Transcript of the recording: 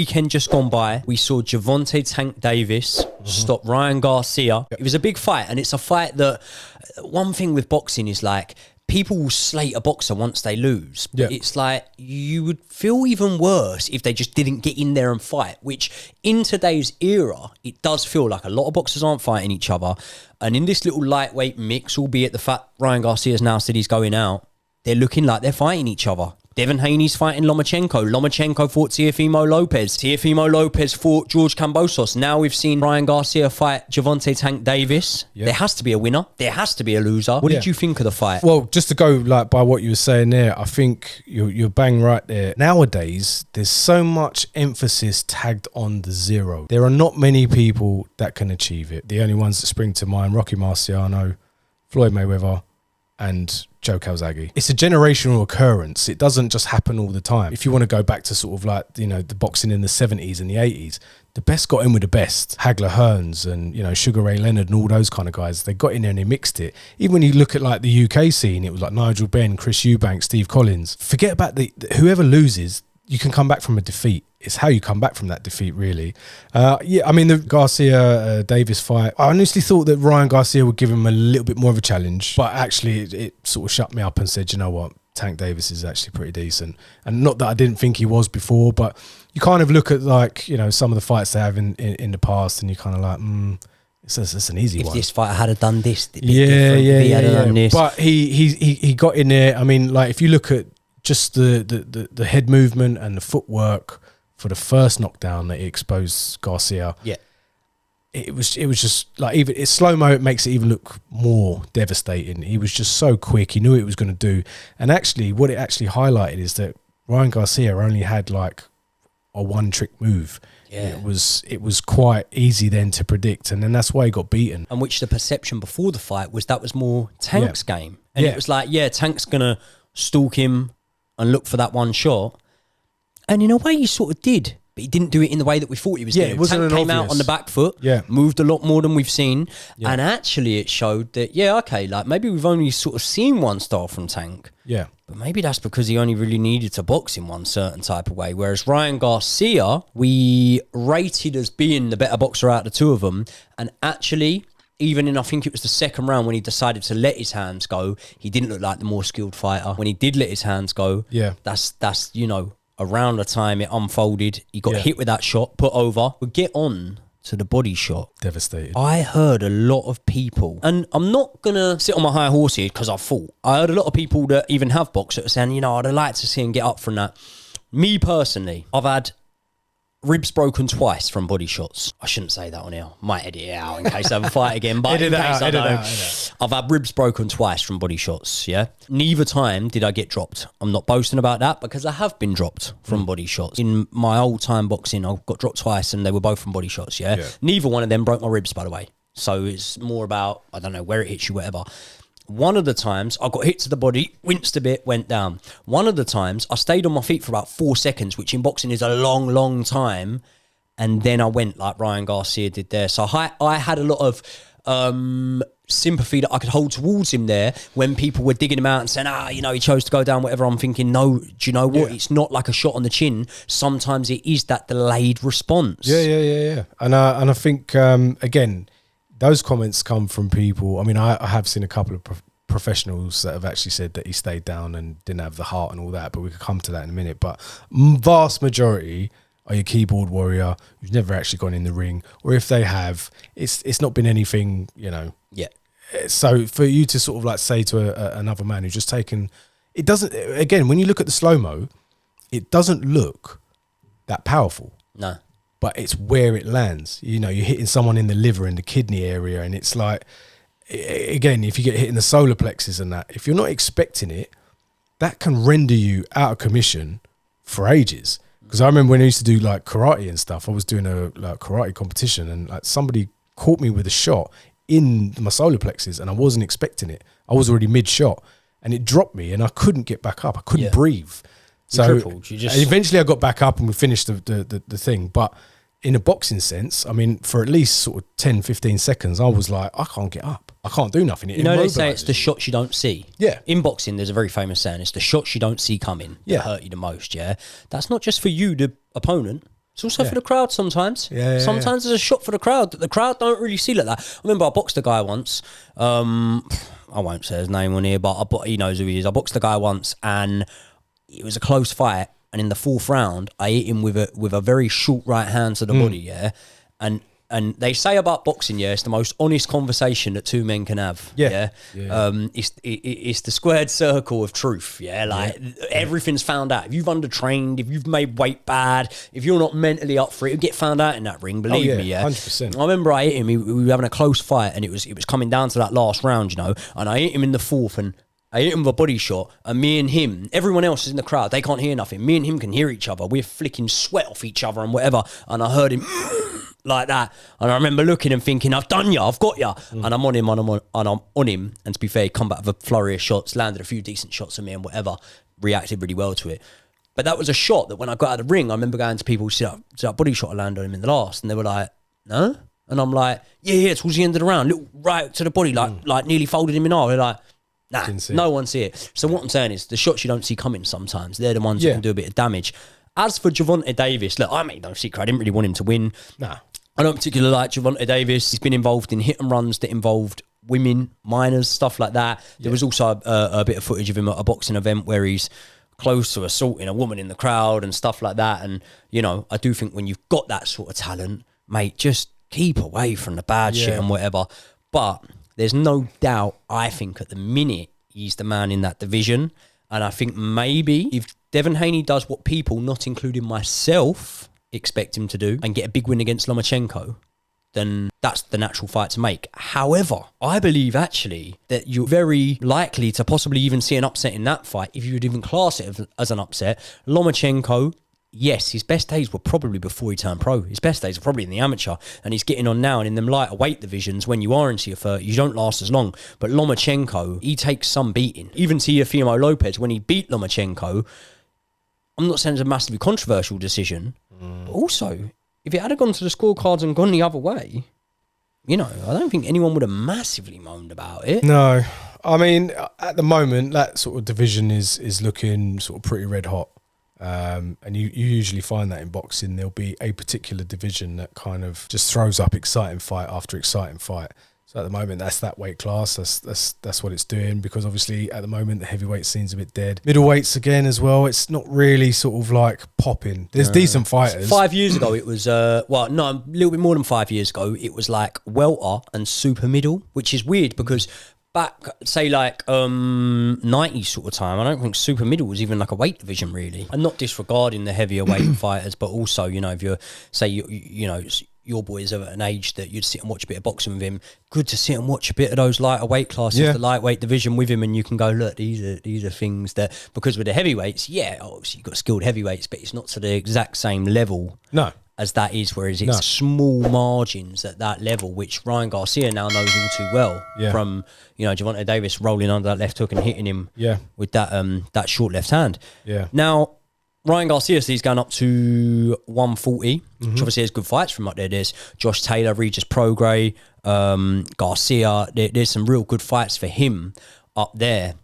Weekend just gone by, we saw Gervonta Tank Davis stop Ryan Garcia. It was a big fight, and it's a fight that, one thing with boxing is like, people will slate a boxer once they lose. But it's like, you would feel even worse if they just didn't get in there and fight, which in today's era, it does feel like a lot of boxers aren't fighting each other. And in this little lightweight mix, albeit the fact Ryan Garcia's now said he's going out, they're looking like they're fighting each other. Devin Haney's fighting Lomachenko. Lomachenko fought Teofimo Lopez. Teofimo Lopez fought George Kambosos. Now we've seen Ryan Garcia fight Gervonta Tank Davis. There has to be a winner. There has to be a loser. What did you think of the fight? Well, just to go like by what you were saying there, I think you're bang right there. Nowadays, there's so much emphasis tagged on the zero. There are not many people that can achieve it. The only ones that spring to mind, Rocky Marciano, Floyd Mayweather, and Joe Calzaghe. It's a generational occurrence. It doesn't just happen all the time. If you want to go back to sort of like, you know, the boxing in the 70s and the 80s, the best got in with the best. Hagler Hearns and, you know, Sugar Ray Leonard and all those kind of guys, they got in there and they mixed it. Even when you look at like the UK scene, it was like Nigel Benn, Chris Eubank, Steve Collins. Forget about whoever loses, you can come back from a defeat. It's how you come back from that defeat, really. I mean, the Garcia-Davis fight, I honestly thought that Ryan Garcia would give him a little bit more of a challenge, but actually it sort of shut me up and said, you know what, Tank Davis is actually pretty decent. And not that I didn't think he was before, but you kind of look at, like, you know, some of the fights they have in the past, and you're kind of like, it's an easy one. If this fighter had done this, yeah. But he got in there. I mean, like, if you look at just the head movement and the footwork for the first knockdown that he exposed Garcia, it was just like, even it's slow-mo, it makes it even look more devastating. He was just so quick. He knew what it was going to do. And actually, what it actually highlighted is that Ryan Garcia only had like a one-trick move. It was quite easy then to predict, and then that's why he got beaten. And which the perception before the fight was that was more Tank's game. And it was like, Tank's going to stalk him and look for that one shot. And in a way, he sort of did, but he didn't do it in the way that we thought he was doing. It wasn't Tank came out on the back foot, moved a lot more than we've seen. And actually, it showed that, like maybe we've only sort of seen one style from Tank. But maybe that's because he only really needed to box in one certain type of way. Whereas Ryan Garcia, we rated as being the better boxer out of the two of them. And actually, even in, I think it was the second round when he decided to let his hands go, he didn't look like the more skilled fighter. When he did let his hands go, that's you know, around the time it unfolded, he got hit with that shot, put over. We'll get on to the body shot. Devastated. I heard a lot of people, and I'm not going to sit on my high horse here because I heard a lot of people that even have boxed that are saying, you know, I'd like to see him get up from that. Me personally, I've had ribs broken twice from body shots. I shouldn't say that on here. Might edit it out in case I have a fight again. But in case I know, I've had ribs broken twice from body shots, Neither time did I get dropped. I'm not boasting about that because I have been dropped from body shots. In my old time boxing, I got dropped twice and they were both from body shots, Neither one of them broke my ribs, by the way. So it's more about, I don't know, where it hits you, whatever. One of the times I got hit to the body, winced a bit, went down. One of the times I stayed on my feet for about 4 seconds, which in boxing is a long, long time. And then I went like Ryan Garcia did there. So I had a lot of sympathy that I could hold towards him there when people were digging him out and saying, you know, he chose to go down, whatever. I'm thinking, no, do you know what? It's not like a shot on the chin. Sometimes it is that delayed response. Yeah. And I think, again, those comments come from people. I mean, I have seen a couple of professionals that have actually said that he stayed down and didn't have the heart and all that, but we could come to that in a minute. But vast majority are your keyboard warrior who's never actually gone in the ring, or if they have, it's not been anything, you know. So for you to sort of like say to another man who's just taken, it doesn't, again, when you look at the slow-mo, it doesn't look that powerful. No. But it's where it lands. You know, you're hitting someone in the liver, in the kidney area, and it's like, again, if you get hit in the solar plexus and that, if you're not expecting it, that can render you out of commission for ages. Because I remember when I used to do like karate and stuff, I was doing a like karate competition, and like somebody caught me with a shot in my solar plexus, and I wasn't expecting it. I was already mid-shot, and it dropped me, and I couldn't get back up. I couldn't breathe. So eventually I got back up and we finished the thing. But in a boxing sense, I mean, for at least sort of 10, 15 seconds, I was like, I can't get up. I can't do nothing. You know, they say it's the shots you don't see. Yeah. In boxing, there's a very famous saying, it's the shots you don't see coming that hurt you the most, That's not just for you, the opponent. It's also for the crowd sometimes. Sometimes there's a shot for the crowd that the crowd don't really see like that. I remember I boxed a guy once. I won't say his name on here, but he knows who he is. I boxed a guy once, and it was a close fight. And in the 4th round, I hit him with a very short right hand to the body, yeah. And they say about boxing, yeah, it's the most honest conversation that two men can have. It's the squared circle of truth. Yeah, like everything's found out. If you've undertrained, if you've made weight bad, if you're not mentally up for it, it'll get found out in that ring. Believe me, yeah, 100%. I remember I hit him. We were having a close fight, and it was coming down to that last round, you know. And I hit him in the 4th, and I hit him with a body shot, and me and him, everyone else is in the crowd, they can't hear nothing. Me and him can hear each other. We're flicking sweat off each other and whatever. And I heard him like that. And I remember looking and thinking, I've done ya, I've got ya. And I'm on him, and I'm on him. And to be fair, he come back with a flurry of shots, landed a few decent shots on me and whatever, reacted really well to it. But that was a shot that when I got out of the ring, I remember going to people, see that body shot I landed on him in the last? And they were like, no? And I'm like, yeah, towards the end of the round, little right to the body, like nearly folded him in half. They're like, nah, no one see it. So what I'm saying is the shots you don't see coming sometimes, they're the ones that can do a bit of damage. As for Gervonta Davis, look, I made no secret, I didn't really want him to win. Nah. I don't particularly like Gervonta Davis. He's been involved in hit and runs that involved women, minors, stuff like that. There was also a bit of footage of him at a boxing event where he's close to assaulting a woman in the crowd and stuff like that. And, you know, I do think when you've got that sort of talent, mate, just keep away from the bad shit and whatever. But there's no doubt, I think, at the minute, he's the man in that division. And I think maybe if Devin Haney does what people, not including myself, expect him to do and get a big win against Lomachenko, then that's the natural fight to make. However, I believe actually that you're very likely to possibly even see an upset in that fight, if you would even class it as an upset. Lomachenko, yes, his best days were probably before he turned pro. His best days are probably in the amateur, and he's getting on now. And in them lighter weight divisions, when you are into your 30s, you don't last as long. But Lomachenko, he takes some beating. Even Teofimo Lopez, when he beat Lomachenko, I'm not saying it's a massively controversial decision, but also, if it had gone to the scorecards and gone the other way, you know, I don't think anyone would have massively moaned about it. No. I mean, at the moment, that sort of division is looking sort of pretty red hot. And you usually find that in boxing, there'll be a particular division that kind of just throws up exciting fight after exciting fight. So at the moment, that's that weight class. That's what it's doing, because obviously at the moment the heavyweight scene's a bit dead. Middleweights again as well. It's not really sort of like popping. There's decent fighters. 5 years ago, it was a little bit more than 5 years ago. It was like welter and super middle, which is weird because back, say, like 90s sort of time, I don't think super middle was even like a weight division really. And not disregarding the heavier weight fighters, but also, you know, if you're, say, you know, your boys are at an age that you'd sit and watch a bit of boxing with him, good to sit and watch a bit of those lighter weight classes, the lightweight division with him, and you can go, look, these are things that, because with the heavyweights, obviously you've got skilled heavyweights, but it's not to the exact same level. No. As that is, whereas it's small margins at that level, which Ryan Garcia now knows all too well from, you know, Gervonta Davis rolling under that left hook and hitting him with that short left hand. Yeah. Now, Ryan Garcia, so he's going up to 140, which obviously has good fights from up there. There's Josh Taylor, Regis Prograis, Garcia. There's some real good fights for him up there.